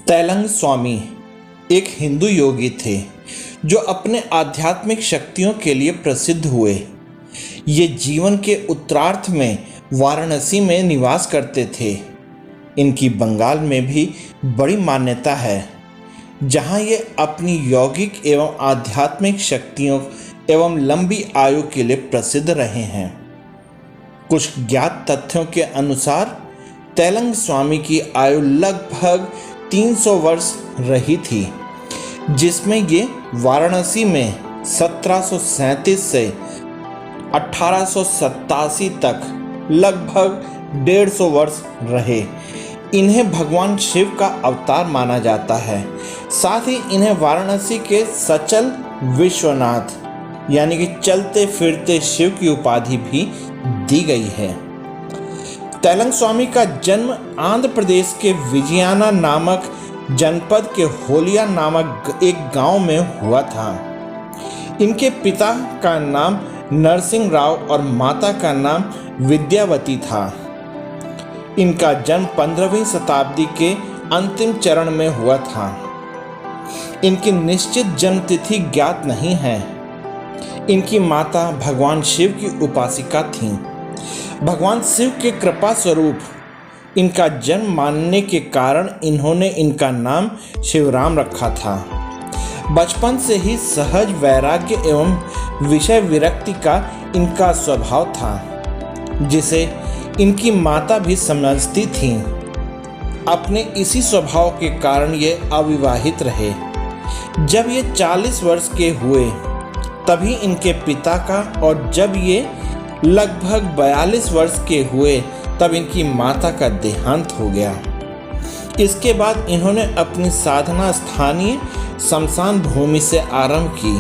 तैलंग स्वामी एक हिंदू योगी थे जो अपने आध्यात्मिक शक्तियों के लिए प्रसिद्ध हुए। ये जीवन के उत्तरार्ध में वाराणसी में निवास करते थे। इनकी बंगाल में भी बड़ी मान्यता है, जहाँ ये अपनी यौगिक एवं आध्यात्मिक शक्तियों एवं लंबी आयु के लिए प्रसिद्ध रहे हैं। कुछ ज्ञात तथ्यों के अनुसार तैलंग स्वामी की आयु लगभग 300 वर्ष रही थी, जिसमें ये वाराणसी में 1737 से 1887 तक लगभग 150 वर्ष रहे। इन्हें भगवान शिव का अवतार माना जाता है। साथ ही इन्हें वाराणसी के सचल विश्वनाथ यानी कि चलते फिरते शिव की उपाधि भी दी गई है। तैलंग स्वामी का जन्म आंध्र प्रदेश के विजयाना नामक जनपद के होलिया नामक एक गांव में हुआ था। इनके पिता का नाम नरसिंह राव और माता का नाम विद्यावती था। इनका जन्म 15वीं शताब्दी के अंतिम चरण में हुआ था। इनकी निश्चित जन्म तिथि ज्ञात नहीं है। इनकी माता भगवान शिव की उपासिका थीं। भगवान शिव के कृपा स्वरूप इनका जन्म मानने के कारण इन्होंने इनका नाम शिवराम रखा था। बचपन से ही सहज वैराग्य एवं विषय विरक्ति का इनका स्वभाव था, जिसे इनकी माता भी समझती थीं। अपने इसी स्वभाव के कारण ये अविवाहित रहे। जब ये 40 वर्ष के हुए तभी इनके पिता का, और जब ये लगभग 42 वर्ष के हुए तब इनकी माता का देहांत हो गया। इसके बाद इन्होंने अपनी साधना स्थानीय शमशान भूमि से आरंभ की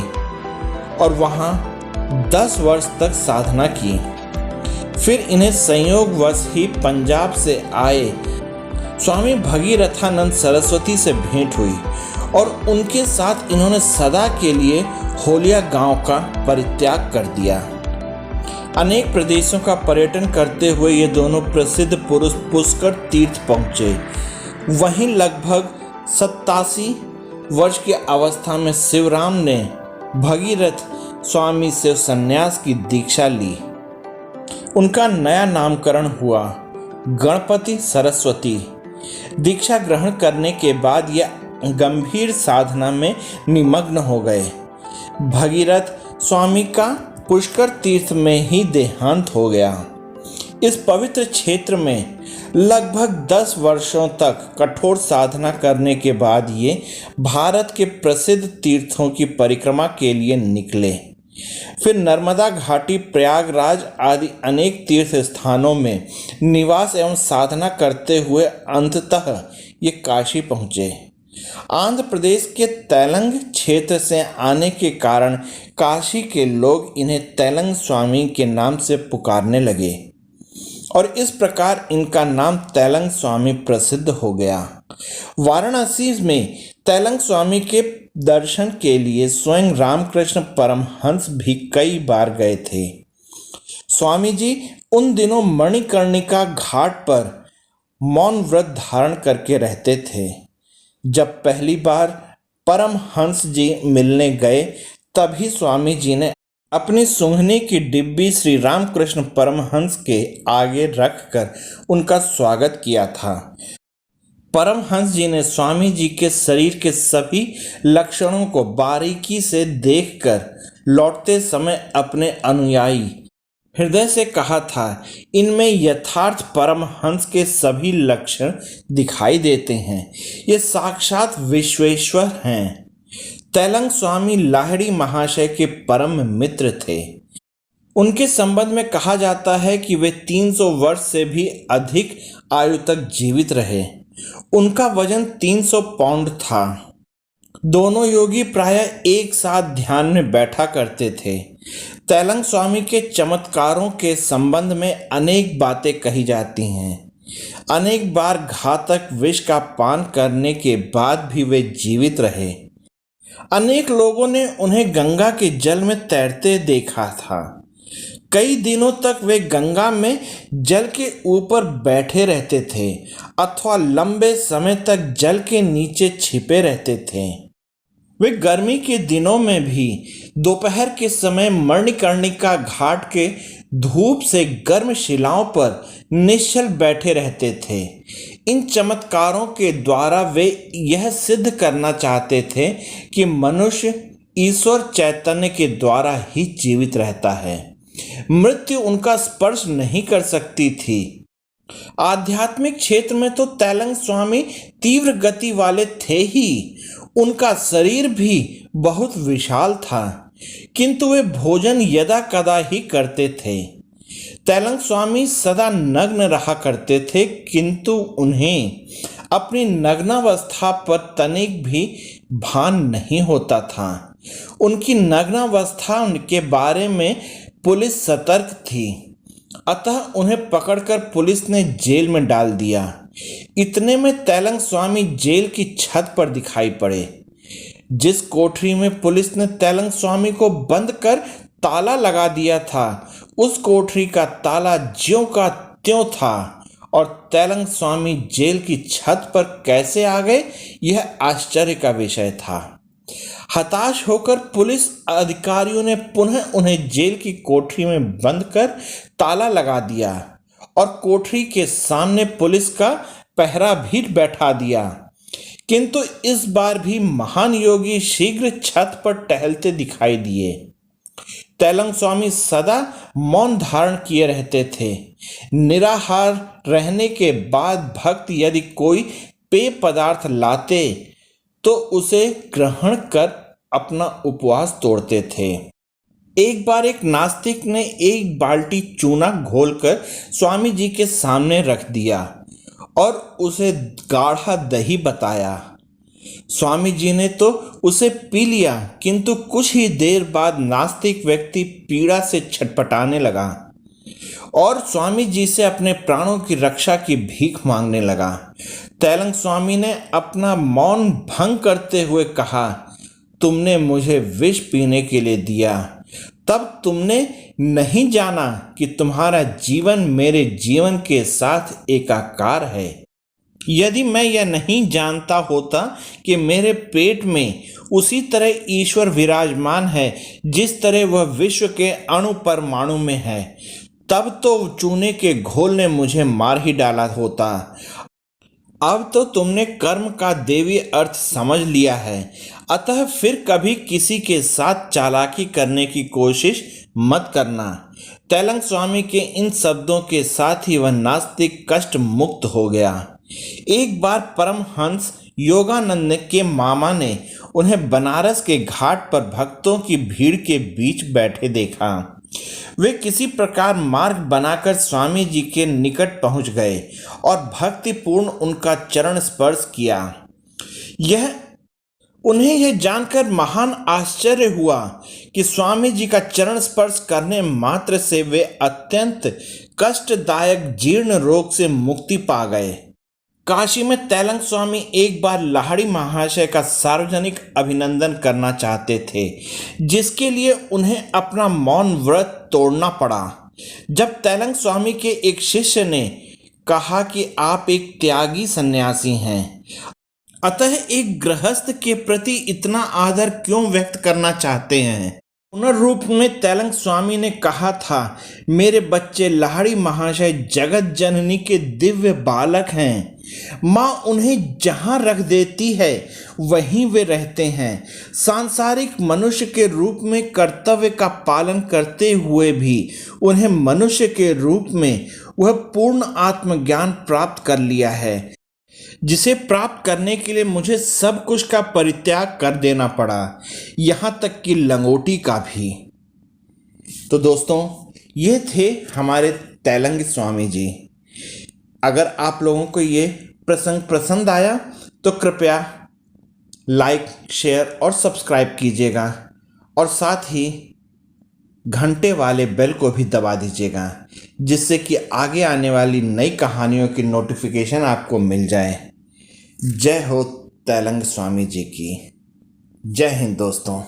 और वहाँ 10 वर्ष तक साधना की। फिर इन्हें संयोगवश ही पंजाब से आए स्वामी भगीरथानंद सरस्वती से भेंट हुई और उनके साथ इन्होंने सदा के लिए होलिया गांव का परित्याग कर दिया। अनेक प्रदेशों का पर्यटन करते हुए ये दोनों प्रसिद्ध पुरुष पुष्कर तीर्थ पहुँचे। वहीं लगभग 87 वर्ष की अवस्था में शिवराम ने भगीरथ स्वामी से संन्यास की दीक्षा ली। उनका नया नामकरण हुआ गणपति सरस्वती। दीक्षा ग्रहण करने के बाद यह गंभीर साधना में निमग्न हो गए। भगीरथ स्वामी का पुष्कर तीर्थ में ही देहांत हो गया। इस पवित्र क्षेत्र में लगभग 10 वर्षों तक कठोर साधना करने के बाद ये भारत के प्रसिद्ध तीर्थों की परिक्रमा के लिए निकले। फिर नर्मदा घाटी, प्रयागराज आदि अनेक तीर्थ स्थानों में निवास एवं साधना करते हुए अंततः ये काशी पहुँचे। आंध्र प्रदेश के तैलंग क्षेत्र से आने के कारण काशी के लोग इन्हें तैलंग स्वामी के नाम से पुकारने लगे और इस प्रकार इनका नाम तैलंग स्वामी प्रसिद्ध हो गया। वाराणसी में तैलंग स्वामी के दर्शन के लिए स्वयं रामकृष्ण परमहंस भी कई बार गए थे। स्वामी जी उन दिनों मणिकर्णिका घाट पर मौन व्रत धारण करके रहते थे। जब पहली बार परमहंस जी मिलने गए तभी स्वामी जी ने अपनी सूंघनी की डिब्बी श्री रामकृष्ण परमहंस के आगे रखकर उनका स्वागत किया था। परमहंस जी ने स्वामी जी के शरीर के सभी लक्षणों को बारीकी से देखकर लौटते समय अपने अनुयायी हृदय से कहा था, इनमें यथार्थ परमहंस के सभी लक्षण दिखाई देते हैं। ये साक्षात विश्वेश्वर हैं। तैलंग स्वामी लाहिड़ी महाशय के परम मित्र थे। उनके संबंध में कहा जाता है कि वे 300 वर्ष से भी अधिक आयु तक जीवित रहे। उनका वजन 300 पाउंड था। दोनों योगी प्रायः एक साथ ध्यान में बैठा करते थे। तैलंग स्वामी के चमत्कारों के संबंध में अनेक बातें कही जाती हैं। अनेक बार घातक विष का पान करने के बाद भी वे जीवित रहे। अनेक लोगों ने उन्हें गंगा के जल में तैरते देखा था। कई दिनों तक वे गंगा में जल के ऊपर बैठे रहते थे अथवा लंबे समय तक जल के नीचे छिपे रहते थे। वे गर्मी के दिनों में भी दोपहर के समय मणिकर्णिका घाट के धूप से गर्म शिलाओं पर निश्चल बैठे रहते थे। इन चमत्कारों के द्वारा वे यह सिद्ध करना चाहते थे कि मनुष्य ईश्वर चैतन्य के द्वारा ही जीवित रहता है, मृत्यु उनका स्पर्श नहीं कर सकती थी। आध्यात्मिक क्षेत्र में तो तैलंग स्वामी तीव्र गति वाले थे ही, उनका शरीर भी बहुत विशाल था, किंतु वे भोजन यदा कदा ही करते थे। तैलंग स्वामी सदा नग्न रहा करते थे, किंतु उन्हें अपनी नग्नावस्था पर तनिक भी भान नहीं होता था। उनकी नग्नावस्था के बारे में पुलिस सतर्क थी, अतः उन्हें पकड़कर पुलिस ने जेल में डाल दिया। इतने में तैलंग स्वामी जेल की छत पर दिखाई पड़े। जिस कोठरी में पुलिस ने तैलंग स्वामी को बंद कर ताला लगा दिया था, उस कोठरी का ताला ज्यों का त्यों था और तैलंग स्वामी जेल की छत पर कैसे आ गए, यह आश्चर्य का विषय था। हताश होकर पुलिस अधिकारियों ने पुनः उन्हें जेल की कोठरी में बंद कर ताला लगा दिया और कोठरी के सामने पुलिस का पहरा भी बैठा दिया। किंतु इस बार भी महान योगी शीघ्र छत पर टहलते दिखाई दिए। तैलंग स्वामी सदा मौन धारण किए रहते थे। निराहार रहने के बाद भक्त यदि कोई पेय पदार्थ लाते तो उसे ग्रहण कर अपना उपवास तोड़ते थे। एक बार एक नास्तिक ने एक बाल्टी चूना घोलकर स्वामी जी के सामने रख दिया और उसे गाढ़ा दही बताया। स्वामी जी ने तो उसे पी लिया, किंतु कुछ ही देर बाद नास्तिक व्यक्ति पीड़ा से छटपटाने लगा और स्वामी जी से अपने प्राणों की रक्षा की भीख मांगने लगा। तैलंग स्वामी ने अपना मौन भंग करते हुए कहा, तुमने मुझे विष पीने के लिए दिया, तब तुमने नहीं जाना कि तुम्हारा जीवन मेरे जीवन के साथ एकाकार है। यदि मैं यह नहीं जानता होता कि मेरे पेट में उसी तरह ईश्वर विराजमान है जिस तरह वह विश्व के अणु परमाणु में है, तब तो चूने के घोल ने मुझे मार ही डाला होता। अब तो तुमने कर्म का देवी अर्थ समझ लिया है, अतः फिर कभी किसी के साथ चालाकी करने की कोशिश मत करना। तैलंग स्वामी के इन शब्दों के साथ ही वह नास्तिक कष्ट मुक्त हो गया। एक बार परमहंस योगानंद के मामा ने उन्हें बनारस के घाट पर भक्तों की भीड़ के बीच बैठे देखा। वे किसी प्रकार मार्ग बनाकर स्वामी जी के निकट पहुंच गए और भक्तिपूर्ण उनका चरण स्पर्श किया। उन्हें यह जानकर महान आश्चर्य हुआ कि स्वामी जी का चरण स्पर्श करने मात्र से वे अत्यंत कष्टदायक जीर्ण रोग से मुक्ति पा गए। काशी में तैलंग स्वामी एक बार लाहिड़ी महाशय का सार्वजनिक अभिनंदन करना चाहते थे, जिसके लिए उन्हें अपना मौन व्रत तोड़ना पड़ा। जब तैलंग स्वामी के एक शिष्य ने कहा कि आप एक त्यागी सन्यासी हैं, अतः एक गृहस्थ के प्रति इतना आदर क्यों व्यक्त करना चाहते हैं। पुनर्रूप में तैलंग स्वामी ने कहा था, मेरे बच्चे लाहिड़ी महाशय जगत जननी के दिव्य बालक हैं। माँ उन्हें जहाँ रख देती है वहीं वे रहते हैं। सांसारिक मनुष्य के रूप में कर्तव्य का पालन करते हुए भी उन्हें मनुष्य के रूप में वह पूर्ण आत्मज्ञान प्राप्त कर लिया है, जिसे प्राप्त करने के लिए मुझे सब कुछ का परित्याग कर देना पड़ा, यहाँ तक कि लंगोटी का भी। तो दोस्तों, ये थे हमारे तैलंग स्वामी जी। अगर आप लोगों को ये प्रसंग पसंद आया तो कृपया लाइक, शेयर और सब्सक्राइब कीजिएगा और साथ ही घंटे वाले बेल को भी दबा दीजिएगा, जिससे कि आगे आने वाली नई कहानियों की नोटिफिकेशन आपको मिल जाए। जय हो तैलंग स्वामी जी की। जय हिंद दोस्तों।